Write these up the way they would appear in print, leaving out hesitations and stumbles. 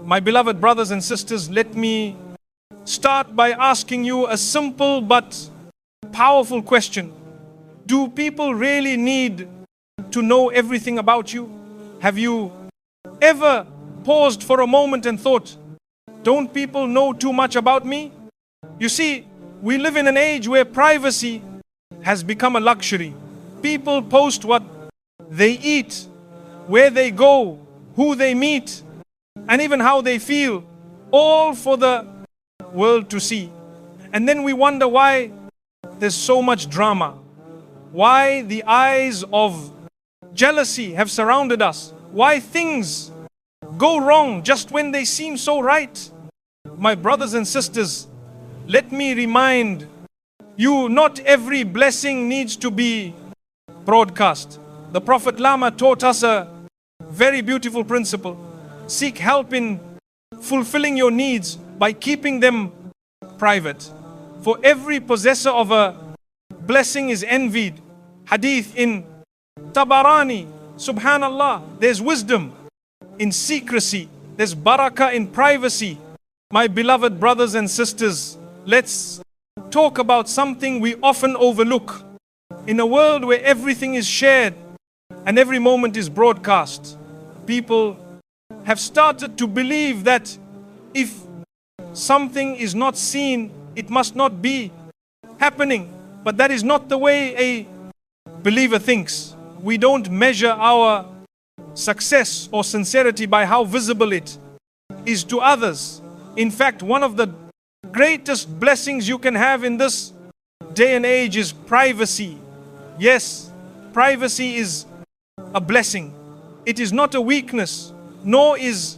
My beloved brothers and sisters, let me start by asking you a simple but powerful question. Do people really need to know everything about you? Have you ever paused for a moment and thought, don't people know too much about me? You see, we live in an age where privacy has become a luxury. People post what they eat, where they go, who they meet, and even how they feel, all for the world to see. And then we wonder why there's so much drama, why the eyes of jealousy have surrounded us, why things go wrong just when they seem so right. My brothers and sisters, let me remind you, not every blessing needs to be broadcast. The Prophet Lama taught us a very beautiful principle. Seek help in fulfilling your needs by keeping them private. For every possessor of a blessing is envied. Hadith in Tabarani, subhanallah, there's wisdom in secrecy, there's barakah in privacy. My beloved brothers and sisters, let's talk about something we often overlook. In a world where everything is shared and every moment is broadcast, people have started to believe that if something is not seen, it must not be happening. But that is not the way a believer thinks. We don't measure our success or sincerity by how visible it is to others. In fact, one of the greatest blessings you can have in this day and age is privacy. Yes, privacy is a blessing. It is not a weakness, nor is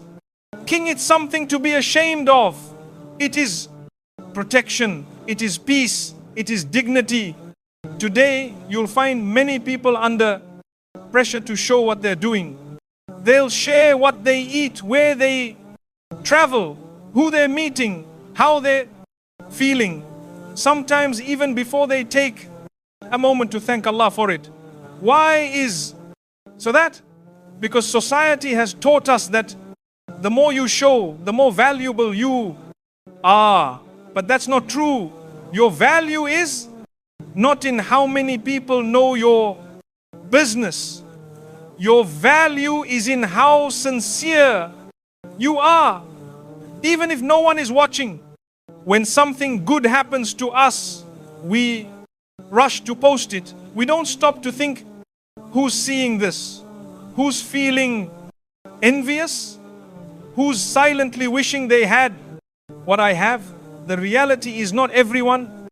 it something to be ashamed of. It is protection, it is peace, it is dignity. Today, you'll find many people under pressure to show what they're doing. They'll share what they eat, where they travel, who they're meeting, how they're feeling. Sometimes even before they take a moment to thank Allah for it. Why is so that? Because society has taught us that the more you show, the more valuable you are. But that's not true. Your value is not in how many people know your business. Your value is in how sincere you are. Even if no one is watching, when something good happens to us, we rush to post it. We don't stop to think, who's seeing this? Who's feeling envious? Who's silently wishing they had what I have? The reality is not everyone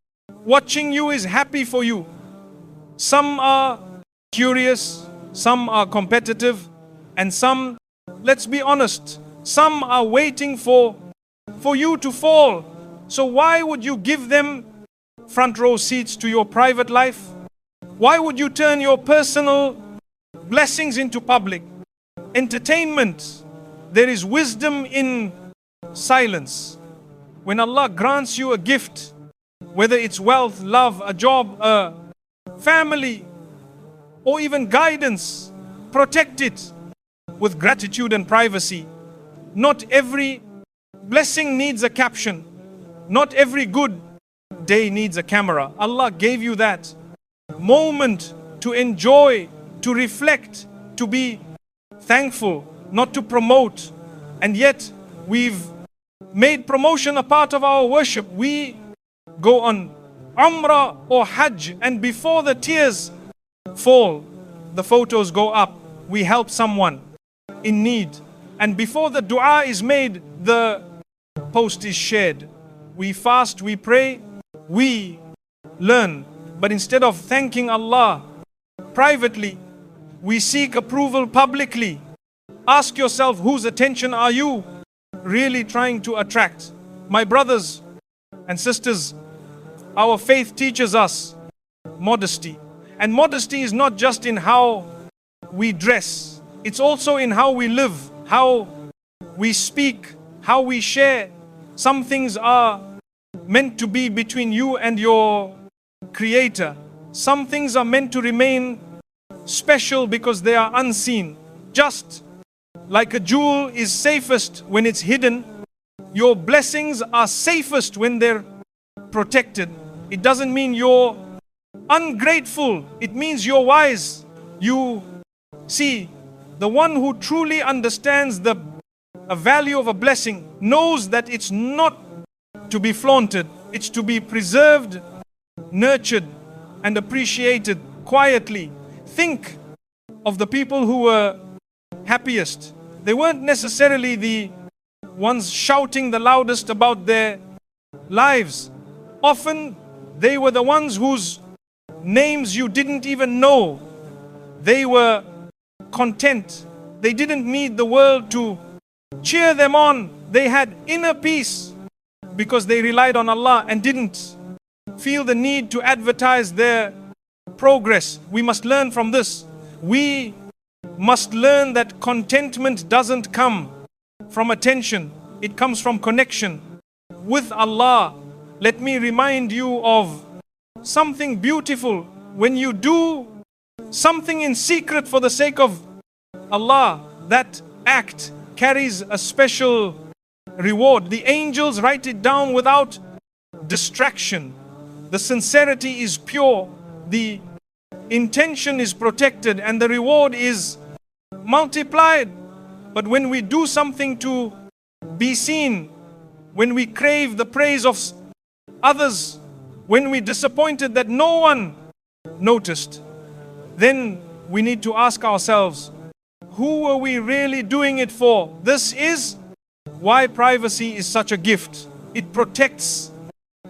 watching you is happy for you. Some are curious, some are competitive, and some, let's be honest, some are waiting for you to fall. So why would you give them front row seats to your private life? Why would you turn your personal blessings into public? Entertainment. There is wisdom in silence. When Allah grants you a gift, whether it's wealth, love, a job, a family, or even guidance, protect it with gratitude and privacy. Not every blessing needs a caption. Not every good day needs a camera. Allah gave you that moment to enjoy, to reflect, to be thankful, not to promote. And yet we've made promotion a part of our worship. We go on Umrah or Hajj, and before the tears fall, the photos go up. We help someone in need. And before the dua is made, the post is shared. We fast, we pray, we learn. But instead of thanking Allah privately, we seek approval publicly. Ask yourself, whose attention are you really trying to attract? My brothers and sisters, our faith teaches us modesty. And modesty is not just in how we dress. It's also in how we live, how we speak, how we share. Some things are meant to be between you and your Creator. Some things are meant to remain special because they are unseen. Just Like a jewel is safest when it's hidden, your blessings are safest when they're protected. It doesn't mean you're ungrateful, it means you're wise. You see, the one who truly understands the value of a blessing knows that it's not to be flaunted, it's to be preserved, nurtured, and appreciated quietly. Think of the people who were happiest. They weren't necessarily the ones shouting the loudest about their lives. Often they were the ones whose names you didn't even know. They were content. They didn't need the world to cheer them on. They had inner peace because they relied on Allah and didn't feel the need to advertise their progress. We must learn from this. We must learn that contentment doesn't come from attention. It comes from connection with Allah. Let me remind you of something beautiful. When you do something in secret for the sake of Allah, that act carries a special reward. The angels write it down without distraction. The sincerity is pure, the intention is protected, and the reward is multiplied. But when we do something to be seen, when we crave the praise of others, when we're disappointed that no one noticed, then we need to ask ourselves, who are we really doing it for? This is why privacy is such a gift. It protects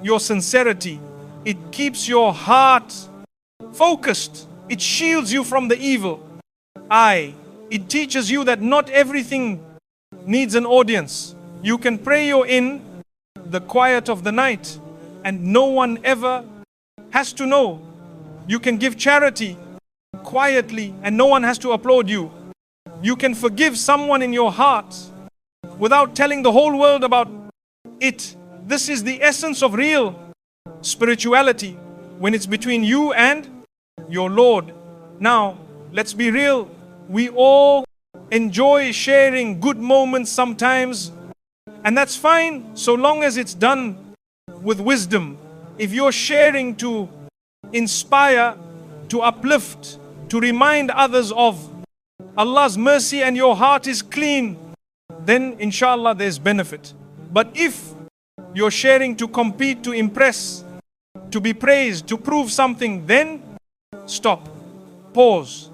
your sincerity. It keeps your heart focused. It shields you from the evil eye. It teaches you that not everything needs an audience. You can pray you're in the quiet of the night and no one ever has to know. You can give charity quietly and no one has to applaud you. You can forgive someone in your heart without telling the whole world about it. This is the essence of real spirituality, when it's between you and your Lord. Now, let's be real. We all enjoy sharing good moments sometimes, and that's fine so long as it's done with wisdom. If you're sharing to inspire, to uplift, to remind others of Allah's mercy and your heart is clean, then inshallah there's benefit. But if you're sharing to compete, to impress, to be praised, to prove something, then stop, pause,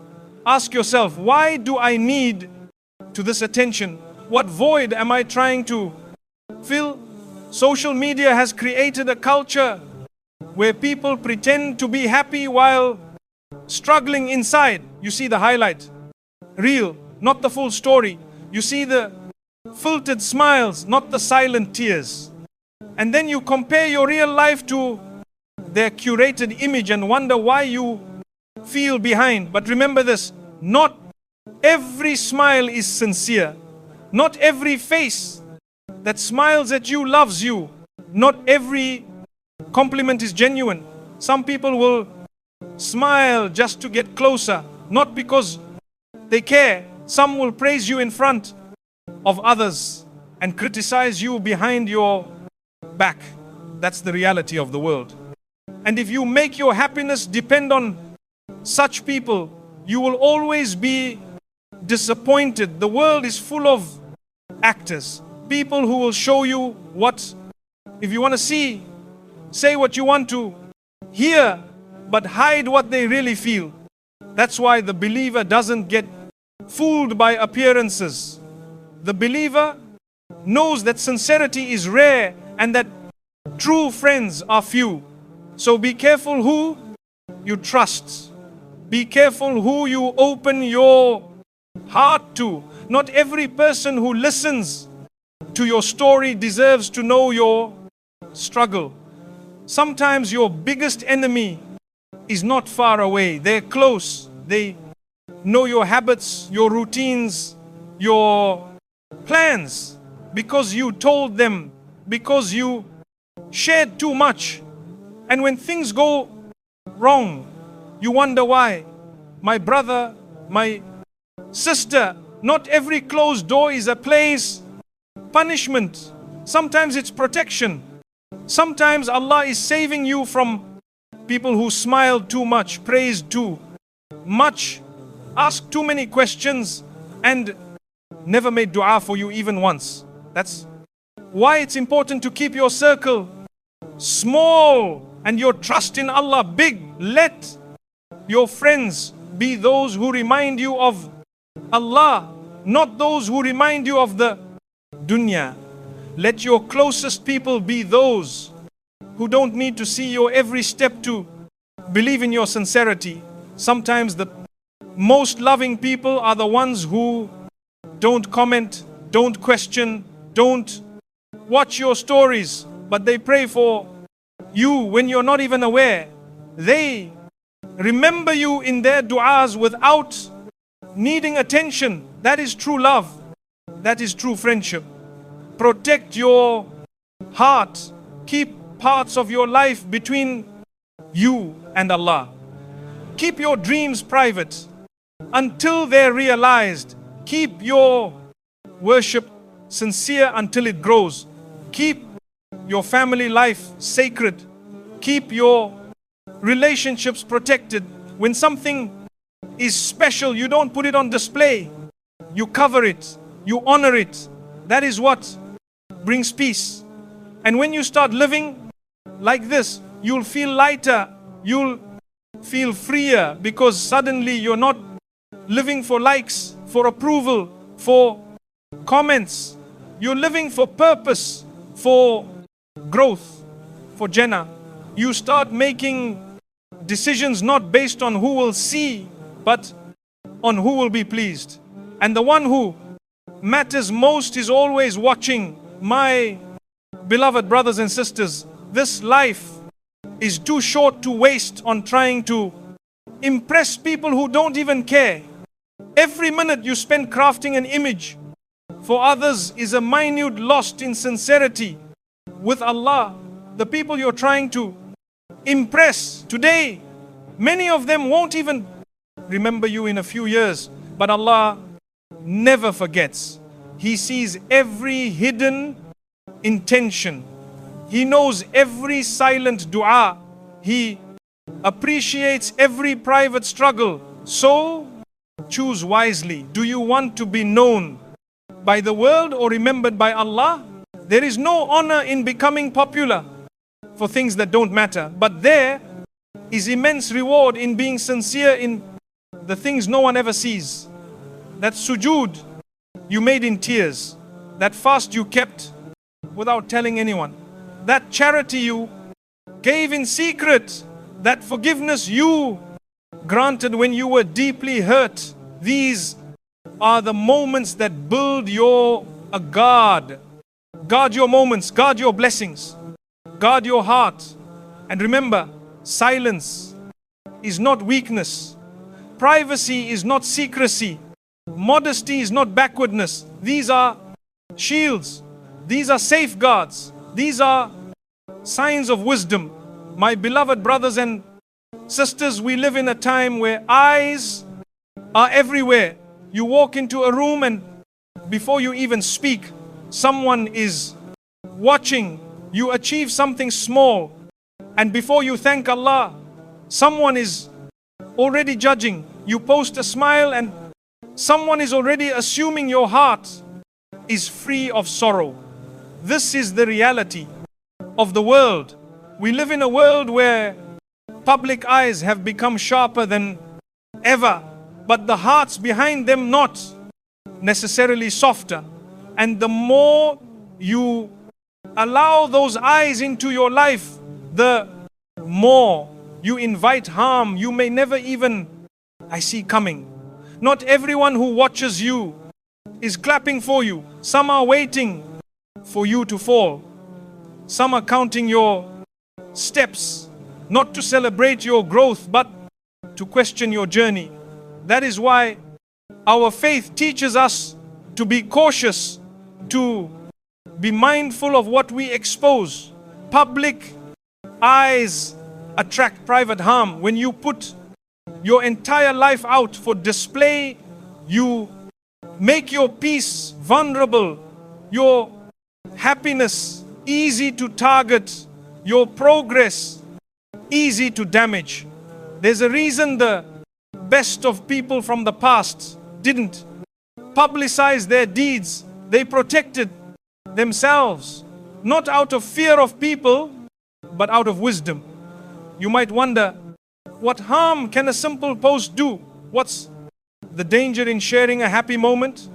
ask yourself, why do I need to this attention? What void am I trying to fill? Social media has created a culture where people pretend to be happy while struggling inside. You see the highlight reel, not the full story. You see the filtered smiles, not the silent tears. And then you compare your real life to their curated image and wonder why you feel behind. But remember this, not every smile is sincere. Not every face that smiles at you loves you. Not every compliment is genuine. Some people will smile just to get closer, not because they care. Some will praise you in front of others and criticize you behind your back. That's the reality of the world. And if you make your happiness depend on such people, you will always be disappointed. The world is full of actors, people who will show you what, if you want to see, say what you want to hear, but hide what they really feel. That's why the believer doesn't get fooled by appearances. The believer knows that sincerity is rare and that true friends are few. So be careful who you trust. Be careful who you open your heart to. Not every person who listens to your story deserves to know your struggle. Sometimes your biggest enemy is not far away. They're close. They know your habits, your routines, your plans, because you told them, because you shared too much. And when things go wrong, you wonder why. My brother, my sister Not every closed door is a place punishment. Sometimes it's protection. Sometimes Allah is saving you from people who smile too much, praise too much, ask too many questions, and never made dua for you even once. That's why it's important to keep your circle small and your trust in Allah big. Let your friends be those who remind you of Allah, not those who remind you of the dunya. Let your closest people be those who don't need to see your every step to believe in your sincerity. Sometimes the most loving people are the ones who don't comment, don't question, don't watch your stories, but they pray for you when you're not even aware. They remember you in their du'as without needing attention. That is true love. That is true friendship. Protect your heart. Keep parts of your life between you and Allah. Keep your dreams private until they're realized. Keep your worship sincere until it grows. Keep your family life sacred. Keep your relationships protected. When something is special, you don't put it on display. You cover it. You honor it. That is what brings peace. And when you start living like this, you'll feel lighter. You'll feel freer, because suddenly you're not living for likes, for approval, for comments. You're living for purpose, for growth, for Jannah. You start making decisions not based on who will see, but on who will be pleased. And the one who matters most is always watching. My beloved brothers and sisters, this life is too short to waste on trying to impress people who don't even care. Every minute you spend crafting an image for others is a minute lost in sincerity with Allah. The people you're trying to impress today, many of them won't even remember you in a few years. But Allah never forgets. He sees every hidden intention. He knows every silent dua. He appreciates every private struggle. So choose wisely. Do you want to be known by the world or remembered by Allah? There is no honor in becoming popular for things that don't matter, but there is immense reward in being sincere in the things no one ever sees. That sujood you made in tears, that fast you kept without telling anyone, that charity you gave in secret, that forgiveness you granted when you were deeply hurt. These are the moments that build your guard. Guard your moments, guard your blessings, guard your heart. And remember, silence is not weakness. Privacy is not secrecy. Modesty is not backwardness. These are shields. These are safeguards. These are signs of wisdom. My beloved brothers and sisters, we live in a time where eyes are everywhere. You walk into a room and before you even speak, someone is watching. You achieve something small and before you thank Allah, someone is already judging. You post a smile and someone is already assuming your heart is free of sorrow. This is the reality of the world. We live in a world where public eyes have become sharper than ever, but the hearts behind them not necessarily softer. And the more you allow those eyes into your life, the more you invite harm you may never even see coming. Not everyone who watches you is clapping for you. Some are waiting for you to fall. Some are counting your steps, not to celebrate your growth, but to question your journey. That is why our faith teaches us to be cautious, to be mindful of what we expose. Public eyes attract private harm. When you put your entire life out for display, you make your peace vulnerable, your happiness easy to target, your progress easy to damage. There's a reason the best of people from the past didn't publicize their deeds. They protected themselves, not out of fear of people, but out of wisdom. You might wonder, what harm can a simple post do? What's the danger in sharing a happy moment?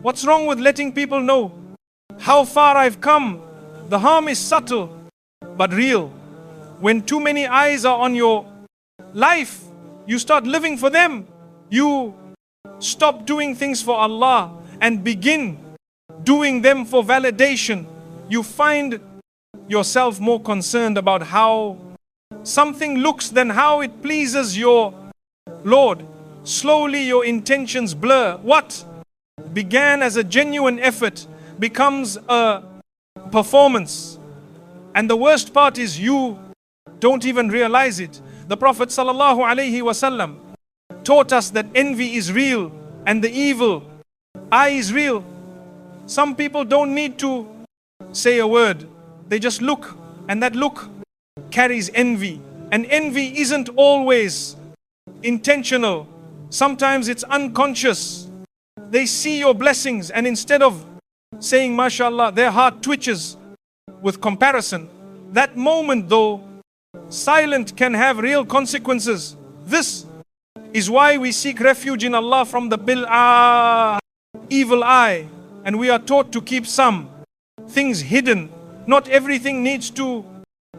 What's wrong with letting people know how far I've come? The harm is subtle, but real. When too many eyes are on your life, you start living for them. You stop doing things for Allah and begin doing them for validation. You find yourself more concerned about how something looks than how it pleases your Lord. Slowly your intentions blur. What began as a genuine effort becomes a performance. And the worst part is you don't even realize it. The Prophet ﷺ taught us that envy is real and the evil eye is real. Some people don't need to say a word. They just look, and that look carries envy. And envy isn't always intentional. Sometimes it's unconscious. They see your blessings, and instead of saying mashallah, their heart twitches with comparison. That moment, though silent, can have real consequences. This is why we seek refuge in Allah from the evil eye, and we are taught to keep some things hidden. Not everything needs to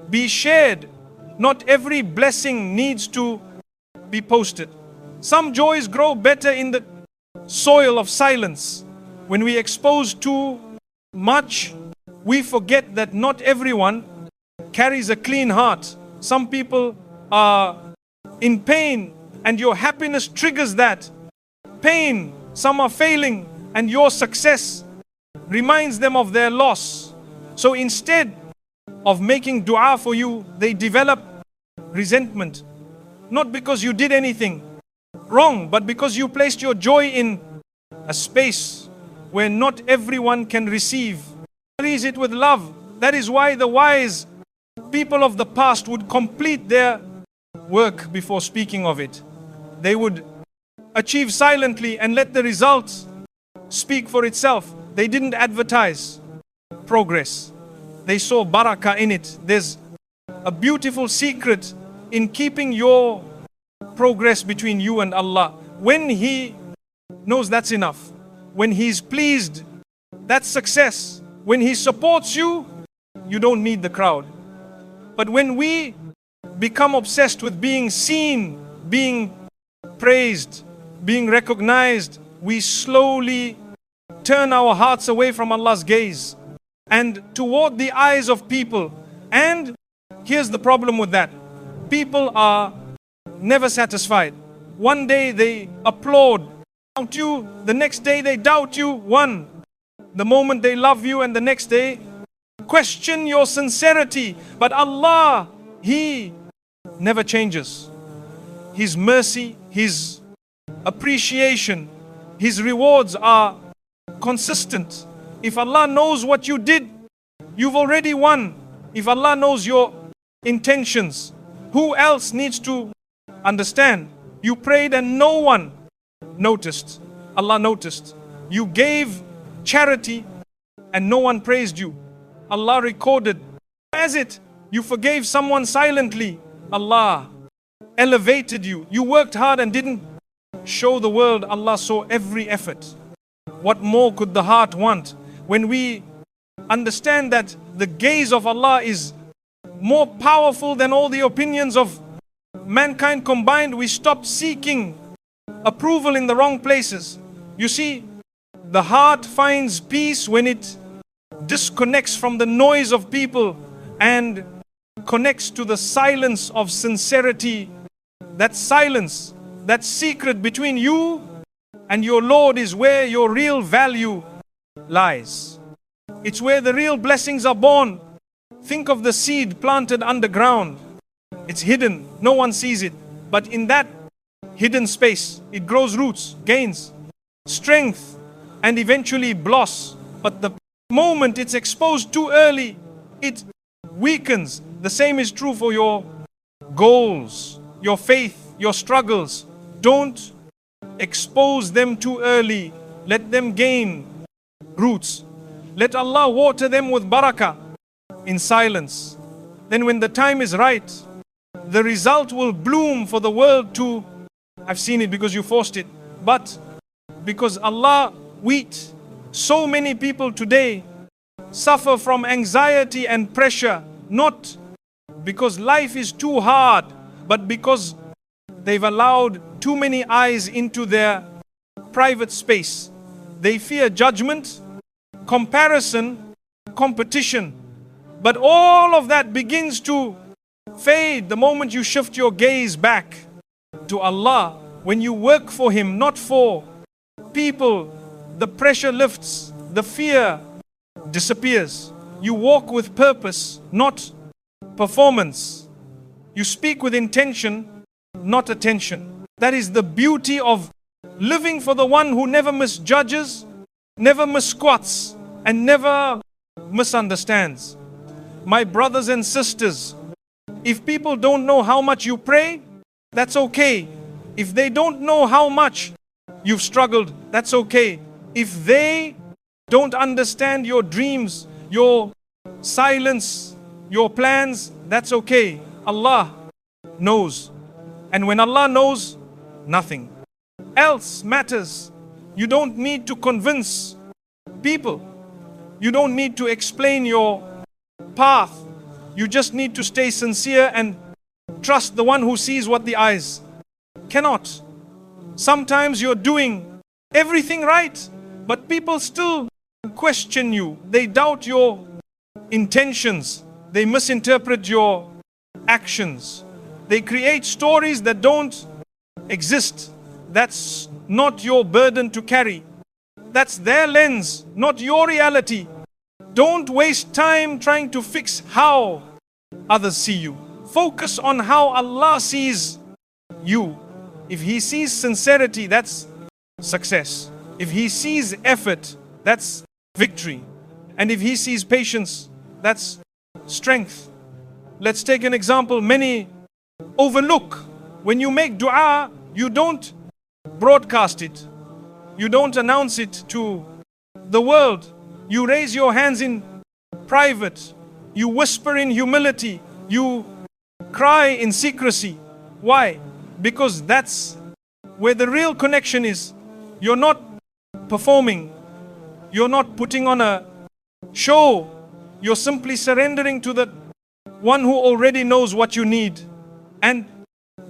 be shared. Not every blessing needs to be posted. Some joys grow better in the soil of silence. When we expose too much, we forget that not everyone carries a clean heart. Some people are in pain, and your happiness triggers that pain. Some are failing, and your success reminds them of their loss. So instead of making dua for you, they develop resentment. Not because you did anything wrong, but because you placed your joy in a space where not everyone can receive. Raise it with love. That is why the wise people of the past would complete their work before speaking of it. They would achieve silently and let the results speak for itself. They didn't advertise progress. They saw barakah in it. There's a beautiful secret in keeping your progress between you and Allah. When He knows that's enough, when He's pleased, that's success. When He supports you, you don't need the crowd. But when we become obsessed with being seen, being praised, being recognized, we slowly turn our hearts away from Allah's gaze and toward the eyes of people. And here's the problem with that. People are never satisfied. One day they applaud you, the next day they doubt you. The moment they love you, and the next day question your sincerity. But Allah, He never changes. His mercy, His appreciation, His rewards are consistent. If Allah knows what you did, you've already won. If Allah knows your intentions, who else needs to understand? You prayed and no one noticed. Allah noticed. You gave charity and no one praised you. Allah recorded as it. You forgave someone silently. Allah elevated you. You worked hard and didn't show the world. Allah saw every effort. What more could the heart want? When we understand that the gaze of Allah is more powerful than all the opinions of mankind combined, we stop seeking approval in the wrong places. You see, the heart finds peace when it disconnects from the noise of people and connects to the silence of sincerity. That silence, that secret between you and your Lord, is where your real value lies. It's where the real blessings are born. Think of the seed planted underground. It's hidden, no one sees it. But in that hidden space, it grows roots, gains strength, and eventually blossom. But the moment it's exposed too early, it weakens. The same is true for your goals, your faith, your struggles. Don't expose them too early. Let them gain roots. Let Allah water them with barakah in silence. Then when the time is right, the result will bloom for the world to. I've seen it because you forced it. But because Allah wheat, so many people today suffer from anxiety and pressure, not because life is too hard, but because they've allowed too many eyes into their private space. They fear judgment, comparison, competition. But all of that begins to fade the moment you shift your gaze back to Allah. When you work for Him, not for people, the pressure lifts, the fear disappears. You walk with purpose, not performance. You speak with intention, not attention. That is the beauty of living for the one who never misjudges, never misquotes, and never misunderstands. My brothers and sisters, if people don't know how much you pray, that's okay. If they don't know how much you've struggled, that's okay. If they don't understand your dreams, your silence, your plans, that's okay. Allah knows. And when Allah knows, nothing else matters. You don't need to convince people. You don't need to explain your path. You just need to stay sincere and trust the one who sees what the eyes cannot. Sometimes you're doing everything right, but people still question you. They doubt your intentions. They misinterpret your actions. They create stories that don't exist. That's not your burden to carry. That's their lens, not your reality. Don't waste time trying to fix how others see you. Focus on how Allah sees you. If He sees sincerity, that's success. If He sees effort, that's victory. And if He sees patience, that's strength. Let's take an example. Many overlook. When you make dua, you don't broadcast it. You don't announce it to the world. You raise your hands in private. You whisper in humility. You cry in secrecy. Why? Because that's where the real connection is. You're not performing. You're not putting on a show. You're simply surrendering to the one who already knows what you need. And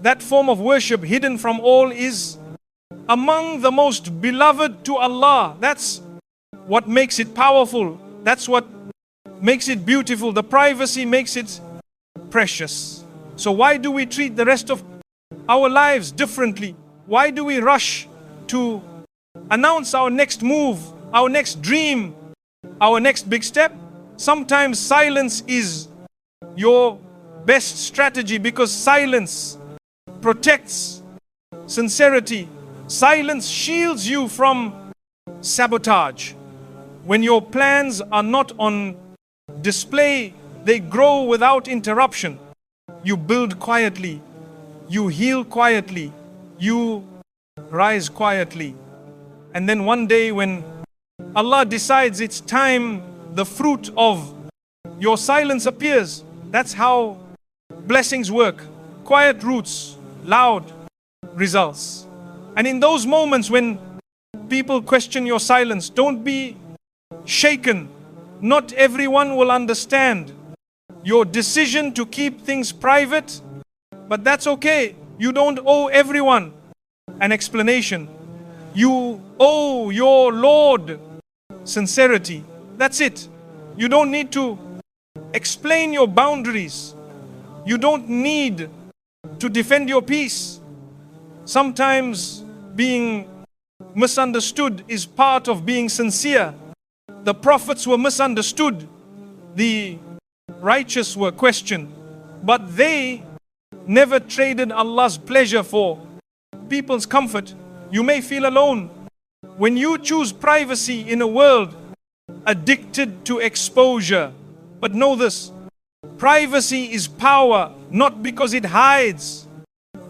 that form of worship, hidden from all, is among the most beloved to Allah. That's what makes it powerful. That's what makes it beautiful. The privacy makes it precious. So why do we treat the rest of our lives differently? Why do we rush to announce our next move, our next dream, our next big step? Sometimes silence is your best strategy, because silence protects sincerity. Silence shields you from sabotage. When your plans are not on display, they grow without interruption. You build quietly. You heal quietly. You rise quietly. And then one day when Allah decides it's time, the fruit of your silence appears. That's how blessings work. Quiet roots, loud results. And in those moments when people question your silence, don't be shaken. Not everyone will understand your decision to keep things private, but that's okay. You don't owe everyone an explanation. You owe your Lord sincerity. That's it. You don't need to explain your boundaries. You don't need to defend your peace. Sometimes being misunderstood is part of being sincere. The prophets were misunderstood. The righteous were questioned. But they never traded Allah's pleasure for people's comfort. You may feel alone When you choose privacy in a world addicted to exposure, but know this, privacy is power, not because it hides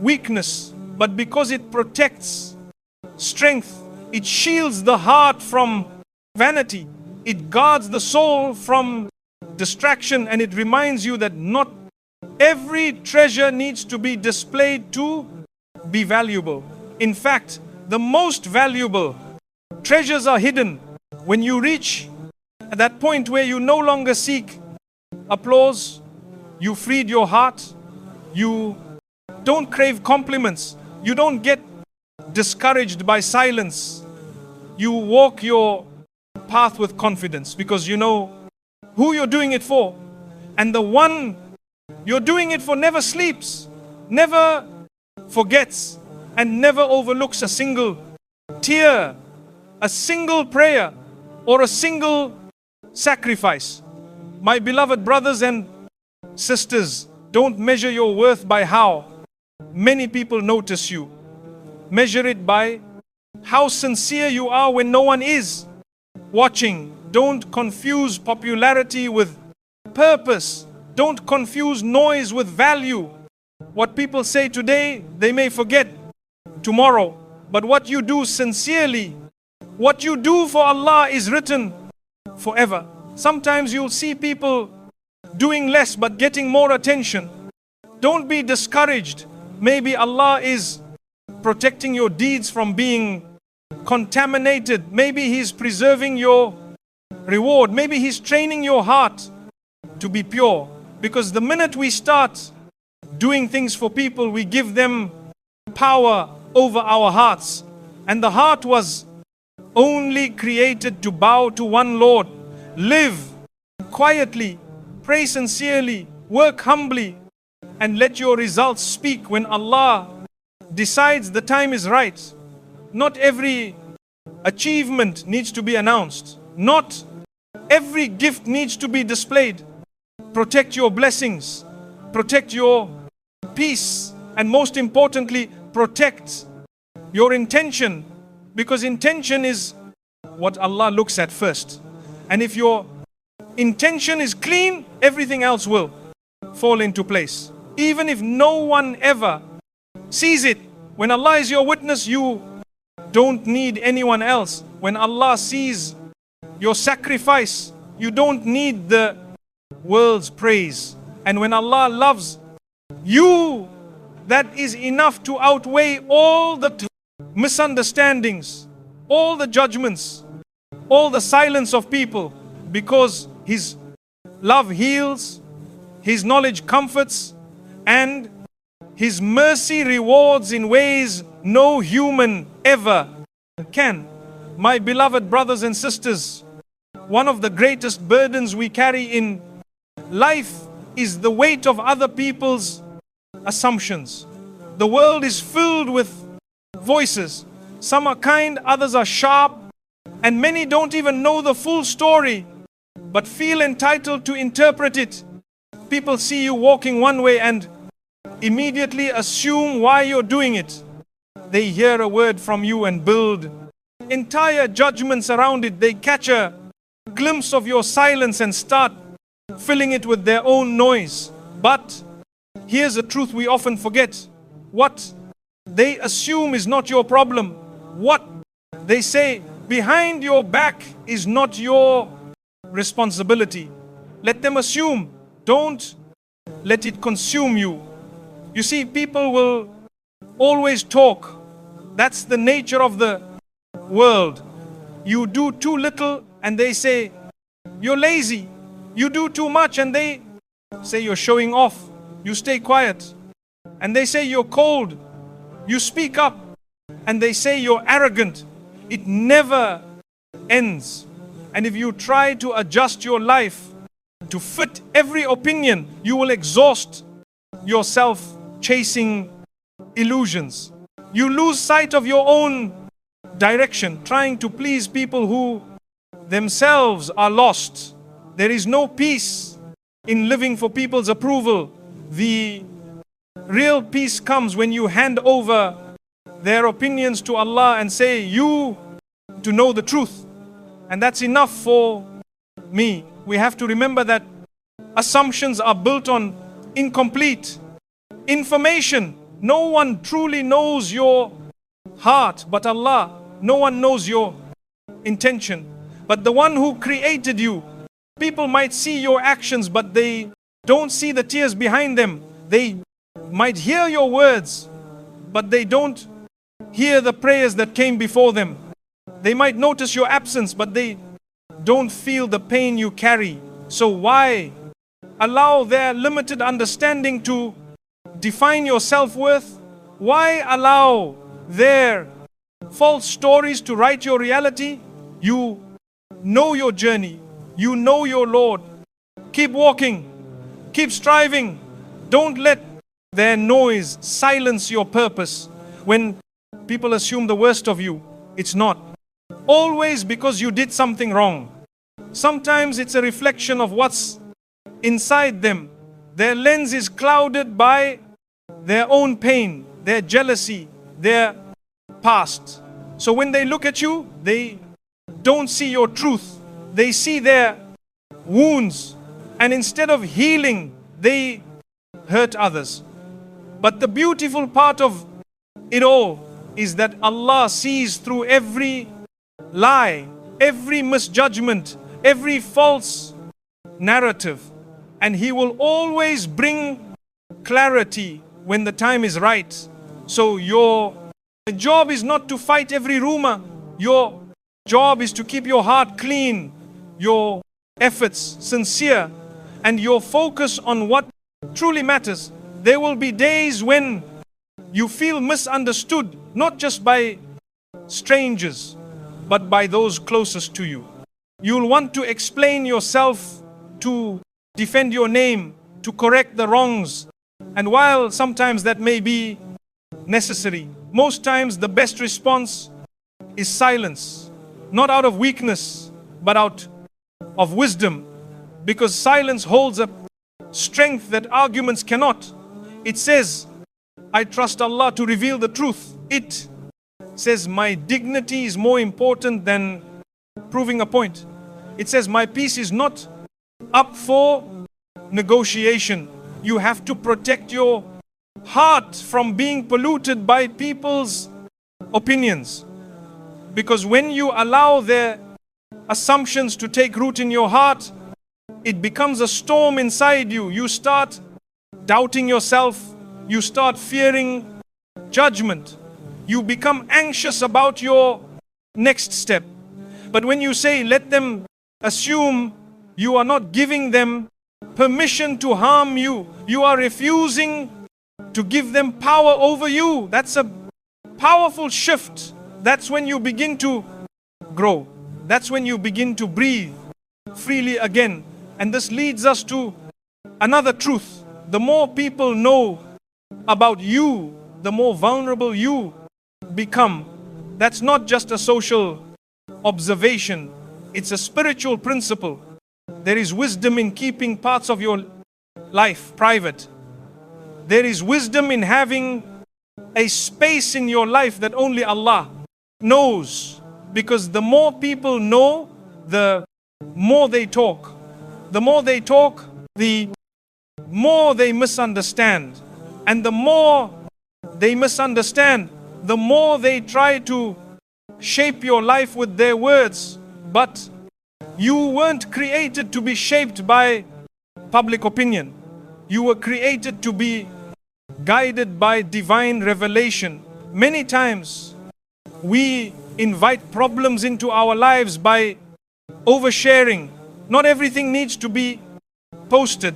weakness, but because it protects strength. It shields the heart from vanity. It guards the soul from distraction, and it reminds you that not every treasure needs to be displayed to be valuable. In fact, the most valuable treasures are hidden. When you reach at that point where you no longer seek applause, you freed your heart, you don't crave compliments, you don't get discouraged by silence, you walk your path with confidence because you know who you're doing it for. And the one you're doing it for never sleeps, never forgets, and never overlooks a single tear, a single prayer, or a single sacrifice. My beloved brothers and sisters, don't measure your worth by how many people notice you. Measure it by how sincere you are when no one is watching. Don't confuse popularity with purpose. Don't confuse noise with value. What people say today, they may forget tomorrow. But what you do sincerely, what you do for Allah is written forever. Sometimes you'll see people doing less but getting more attention. Don't be discouraged. Maybe Allah is protecting your deeds from being contaminated. Maybe He's preserving your reward. Maybe He's training your heart to be pure. Because the minute we start doing things for people, we give them power over our hearts. And the heart was only created to bow to one Lord. Live quietly, pray sincerely, work humbly, and let your results speak when Allah decides the time is right. Not every achievement needs to be announced. Not every gift needs to be displayed. Protect your blessings, protect your peace, and most importantly, protect your intention, because intention is what Allah looks at first. And if your intention is clean, everything else will fall into place. Even if no one ever sees it, when Allah is your witness, you don't need anyone else. When Allah sees your sacrifice, you don't need the world's praise. And when Allah loves you, that is enough to outweigh all the misunderstandings, all the judgments, all the silence of people, because His love heals, His knowledge comforts, and His mercy rewards in ways no human ever can. My beloved brothers and sisters, one of the greatest burdens we carry in life is the weight of other people's assumptions. The world is filled with voices. Some are kind, others are sharp, and many don't even know the full story, but feel entitled to interpret it. People see you walking one way and immediately assume why you're doing it. They hear a word from you and build entire judgments around it. They catch a glimpse of your silence and start filling it with their own noise. But here's a truth we often forget. What they assume is not your problem. What they say behind your back is not your responsibility. Let them assume. Don't let it consume you. You see, people will always talk. That's the nature of the world. You do too little and they say you're lazy. You do too much and they say you're showing off. You stay quiet and they say you're cold. You speak up and they say you're arrogant. It never ends. And if you try to adjust your life to fit every opinion, you will exhaust yourself chasing illusions. You lose sight of your own direction, trying to please people who themselves are lost. There is no peace in living for people's approval. The real peace comes when you hand over their opinions to Allah and say, you to know the truth. And that's enough for me. We have to remember that assumptions are built on incomplete information. No one truly knows your heart but Allah. No one knows your intention but the one who created you. People might see your actions, but they don't see the tears behind them. They might hear your words, but they don't hear the prayers that came before them. They might notice your absence, but they don't feel the pain you carry. So why allow their limited understanding to define your self-worth? Why allow their false stories to write your reality? You know your journey. You know your Lord. Keep walking. Keep striving. Don't let their noise silence your purpose. When people assume the worst of you, it's not always because you did something wrong. Sometimes it's a reflection of what's inside them. Their lens is clouded by their own pain, their jealousy, their past. So when they look at you, they don't see your truth. They see their wounds, and instead of healing, they hurt others. But the beautiful part of it all is that Allah sees through every lie, every misjudgment, every false narrative, and He will always bring clarity when the time is right. So your job is not to fight every rumor. Your job is to keep your heart clean, your efforts sincere, and your focus on what truly matters. There will be days when you feel misunderstood, not just by strangers, but by those closest to you. You'll want to explain yourself, to defend your name, to correct the wrongs. And while sometimes that may be necessary, most times the best response is silence. Not out of weakness, but out of wisdom. Because silence holds a strength that arguments cannot. It says, I trust Allah to reveal the truth. It says, my dignity is more important than proving a point. It says, my peace is not up for negotiation. You have to protect your heart from being polluted by people's opinions. Because when you allow their assumptions to take root in your heart, it becomes a storm inside you. You start doubting yourself. You start fearing judgment. You become anxious about your next step. But when you say, let them assume, you are not giving them permission to harm you. You are refusing to give them power over you. That's a powerful shift. That's when you begin to grow. That's when you begin to breathe freely again. And this leads us to another truth. The more people know about you, the more vulnerable you become. That's not just a social observation. It's a spiritual principle. There is wisdom in keeping parts of your life private. There is wisdom in having a space in your life that only Allah knows. Because the more people know, the more they talk. The more they talk, the more they misunderstand. And the more they misunderstand, the more they try to shape your life with their words. But you weren't created to be shaped by public opinion. You were created to be guided by divine revelation. Many times we invite problems into our lives by oversharing. Not everything needs to be posted.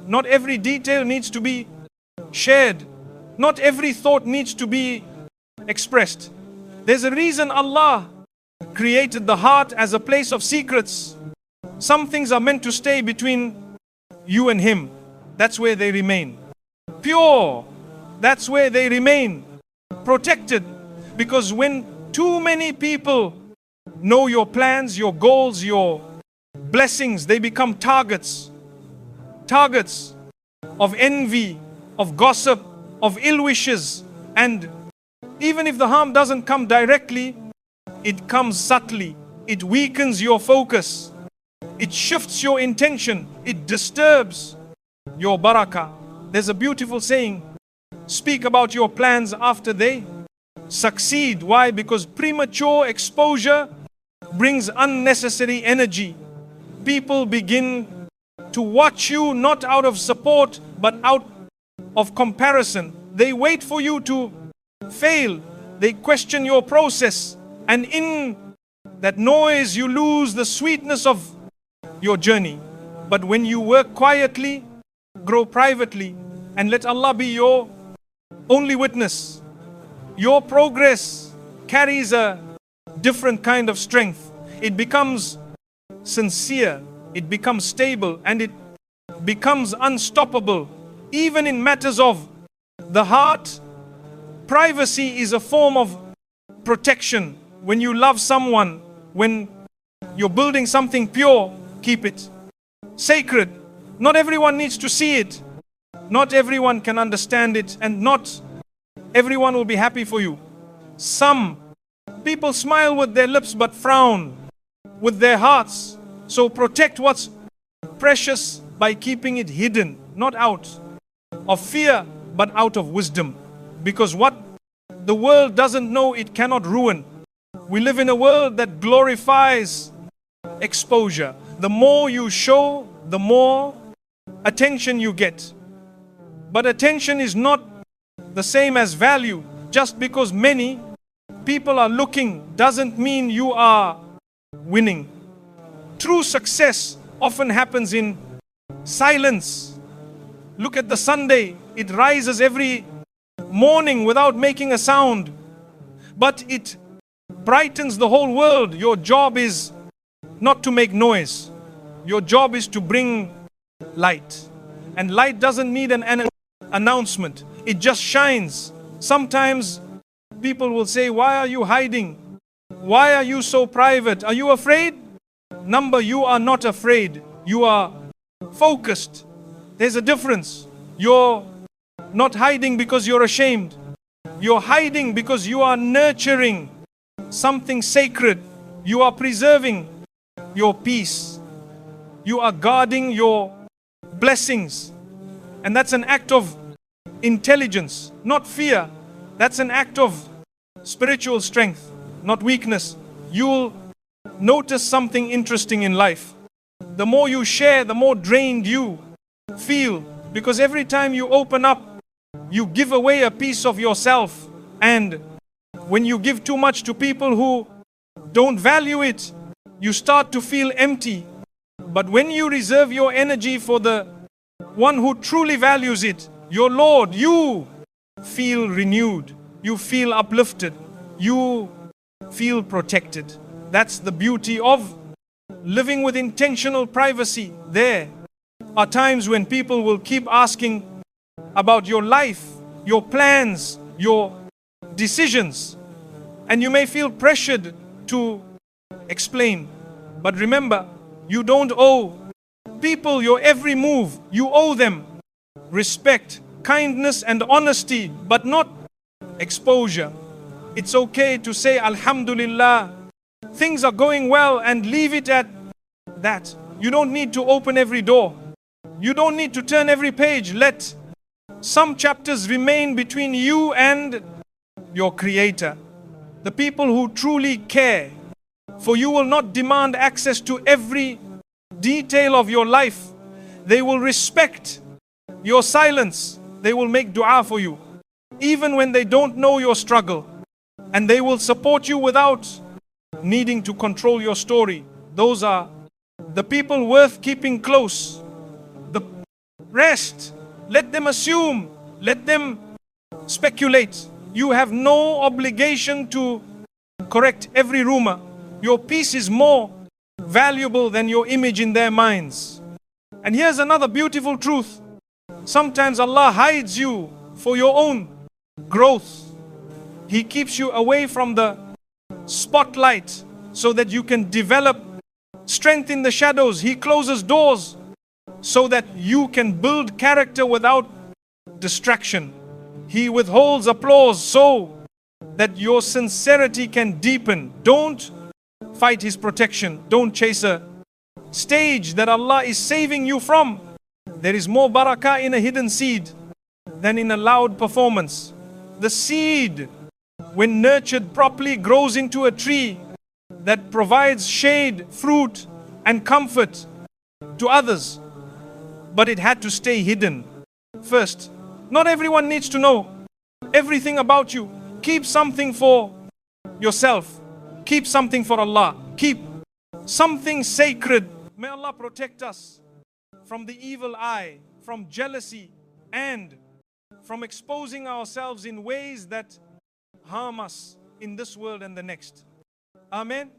Not every detail needs to be shared. Not every thought needs to be expressed. There's a reason Allah created the heart as a place of secrets. Some things are meant to stay between you and Him. That's where they remain. Pure. That's where they remain. Protected. Because when too many people know your plans, your goals, your blessings, they become targets. Targets of envy, of gossip, of ill wishes. And even if the harm doesn't come directly, It comes subtly. It weakens your focus. It shifts your intention. It disturbs your barakah. There's a beautiful saying, speak about your plans after they succeed. Why? Because premature exposure brings unnecessary energy. People begin to watch you not out of support but out of comparison. They wait for you to fail. They question your process. And in that noise, you lose the sweetness of your journey. But when you work quietly, grow privately, and let Allah be your only witness, your progress carries a different kind of strength. It becomes sincere, it becomes stable, and it becomes unstoppable. Even in matters of the heart, privacy is a form of protection. When you love someone, when you're building something pure, keep it sacred. Not everyone needs to see it. Not everyone can understand it, and not everyone will be happy for you. Some people smile with their lips but frown with their hearts. So protect what's precious by keeping it hidden, not out of fear but out of wisdom. Because what the world doesn't know, it cannot ruin. We live in a world that glorifies exposure. The more you show, the more attention you get. But attention is not the same as value. Just because many people are looking doesn't mean you are winning. True success often happens in silence. Look at the Sunday. It rises every morning without making a sound, but it brightens the whole world. Your job is not to make noise. Your job is to bring light. And light doesn't need an announcement. It just shines. Sometimes people will say, why are you hiding? Why are you so private? Are you afraid? Number, you are not afraid. You are focused. There's a difference. You're not hiding because you're ashamed. You're hiding because you are nurturing something sacred. You are preserving your peace. You are guarding your blessings. And that's an act of intelligence, not fear. That's an act of spiritual strength, not weakness. You'll notice something interesting in life. The more you share, the more drained you feel. Because every time you open up, you give away a piece of yourself. And when you give too much to people who don't value it, you start to feel empty. But when you reserve your energy for the one who truly values it, your Lord, you feel renewed. You feel uplifted. You feel protected. That's the beauty of living with intentional privacy. There are times when people will keep asking about your life, your plans, your decisions, and you may feel pressured to explain. But remember, you don't owe people your every move. You owe them respect, kindness, and honesty, but not exposure. It's okay to say Alhamdulillah, things are going well, and leave it at that. You don't need to open every door. You don't need to turn every page. Let some chapters remain between you and your Creator. The people who truly care for you will not demand access to every detail of your life. They will respect your silence. They will make dua for you, even when they don't know your struggle. And they will support you without needing to control your story. Those are the people worth keeping close. The rest, let them assume, let them speculate. You have no obligation to correct every rumor. Your peace is more valuable than your image in their minds. And here's another beautiful truth. Sometimes Allah hides you for your own growth. He keeps you away from the spotlight so that you can develop strength in the shadows. He closes doors so that you can build character without distraction. He withholds applause so that your sincerity can deepen. Don't fight His protection. Don't chase a stage that Allah is saving you from. There is more barakah in a hidden seed than in a loud performance. The seed, when nurtured properly, grows into a tree that provides shade, fruit, and comfort to others. But it had to stay hidden first. Not everyone needs to know everything about you. Keep something for yourself. Keep something for Allah. Keep something sacred. May Allah protect us from the evil eye, from jealousy, and from exposing ourselves in ways that harm us in this world and the next. Amen.